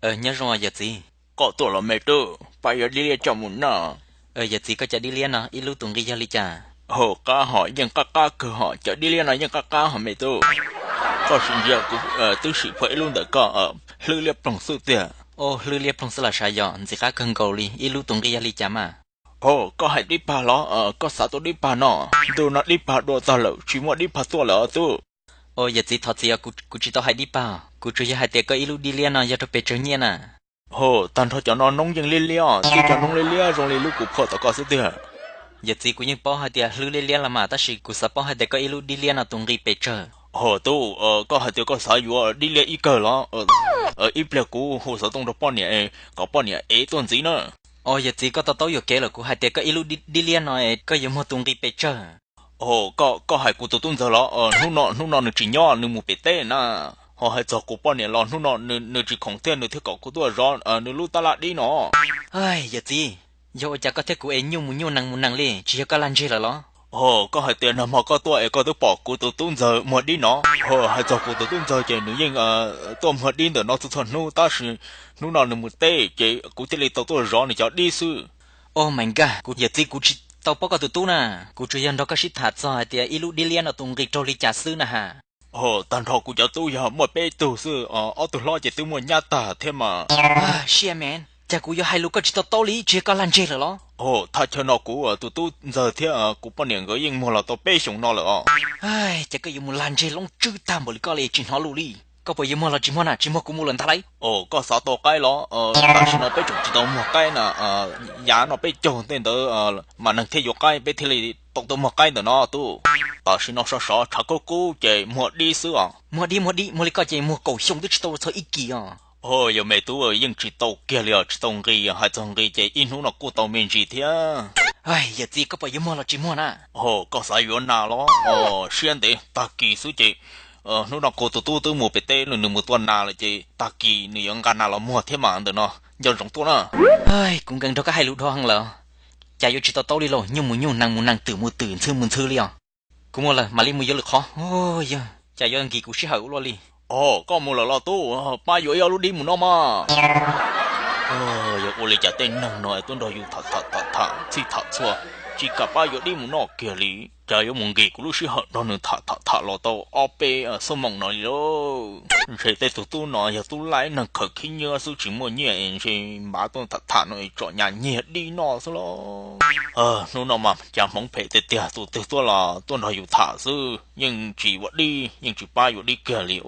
nhớ rồi giờ gì. có tuổi là mẹ tôi bây giờ đi cho muốn nè Giờ gì có chả đi liên à, ít lúc tuần đi ra li chả. hồ cá hỏi nhưng cá cửa họ cho đi liên nói nhưng cá hỏi mẹ tôi có sinh giờ cũng tư sĩ phải luôn được có lưu liệp trong sự tiền Lưu liệp phong sala sai dọn, gì cá cần cầu li, ít lúc tuần đi ra li chả mà. hồ có hay đi pa lo có sao tôi đi pa nọ tôi nói đi pa đồ tao lỡ chỉ muốn đi pa tôi lỡ tôi Giờ gì thật gì à, cụ chỉ tao hay đi bao, cụ chỉ hai tiệc có ít lúc đi liên à, giờ tôi bị chơi nhiên à. hồ tan thôi cho nó nông dân liên liên chứ cho nông liên liên rồi liên lúc cũng khó tao có sự tiền Giờ gì cụ những bao hai tiệc lưu liên là mà, ta chỉ cụ sao bao hai tiệc có ít lúc đi liên à tuần đi bị chơi. hồ tôi có hay tôi có saoอยู่đi liên ít cỡ lo ít bia cũ hồ sao tôi được bao nhiêu có bao nhiêu ấy tuần gì nữa Giờ gì có tao tối kể là cụ hai tiệc có ít lúc đi liên nói, có nhiều một tuần đi bị chơi. ồ có hai cụ tổ tôn giờ lo nu nọ chỉ nhỏ nu một bể tê na họ hay cho cụ bao nhiêu lo nu nọ nu chỉ không tiền nu thì có cụ tôi rõ nu lu ta lại đi nó Giờ gì, giờ chả có thể cụ ấy nhiều năng li, chỉ có làm gì là lo. ồ có hai tiền mà có tôi có tôi bỏ cụ tổ tôn giờ một đi nó hay cho cụ tổ tôn giờ chỉ nu nhưng tôi một đi nữa nó tụt nu ta chỉ nu nọ nu một tê chỉ cụ chỉ lấy tổ tôi rõ này cho đi sư Oh my god, cụ giờ tí cụ chỉ tao bao cái tụi nè, cụ chỉ nhận đó cái shit thật rồi, thì ilu đi liên ở tung cái trò li trả sư nè ha. tan họ cụ cho tôi giờ một bê tổ sư tôi lo chỉ tôi một nhà ta thêm mà Shit man, cha cụ giờ hai lúc cái chỉ tao lý chỉ có làm gì rồi lo. thay cho nó cũ tụi giờ thế cũ bao nhiêu người nhưng mà là tao bê xuống nó rồi Cha cái dùng một làm gì long chữ tam bởi có lẽ chỉ nó lù li. Có phải dùng một là chỉ một cũng một lần thay. có sáu tổ cái đó但是呢被种只到một cái nè giá nó bị trồng tên đó mà năng thế dục cái bị thế này tụng到một cái đó nó tu 但是呢少查个股这没历史啊một cái chỉ một cầu sông tức tao thôi ít kỳ à. giờ mày tu nhưng chỉ tàu kia liền chỉ tàu gì hay tàu gì这因为nó cụ tàu mình gì thế Giờ gì có phải dùng một là chỉ một nè. có sai yếu nào lo xuyên đấy ta kỳ số chị nó nó cô tôi mua bể tê rồi một tuần nào là chị ta kỳ nữa ông nào là mua thế mà được nó giờ giống tôi nữa Cũng gần đó có hai lúc đó hăng lợ. Cha yêu chỉ tao đi rồi, nhưng muốn năng tự muốn thư liền. Cũng một là mà li mua vô lực khó. Giờ cha yêu anh kỳ cũng sẽ hậu luôn đi. có một là tôi ba yếu yếu lúc đi một nó mà giờ ô lê chả tên năng nói tôi đòi yêu thật chỉ thật xua chỉ cả ba yếu đi một nó kia lý chả yếu một gì cũng lúc sẽ hận nó nữa thật lo tao op số mong nói đó sẽ tên tôi nói giờ tôi lại năng khởi khi nhớ số chỉ một nhẹ thì má tôi thật nói chọn nhà nhẹ đi nó số lo nó nào mà chả mong phải tiệt tôi là tôi nói yêu thật chứ nhưng chỉ vật đi nhưng chỉ ba yếu đi kia lý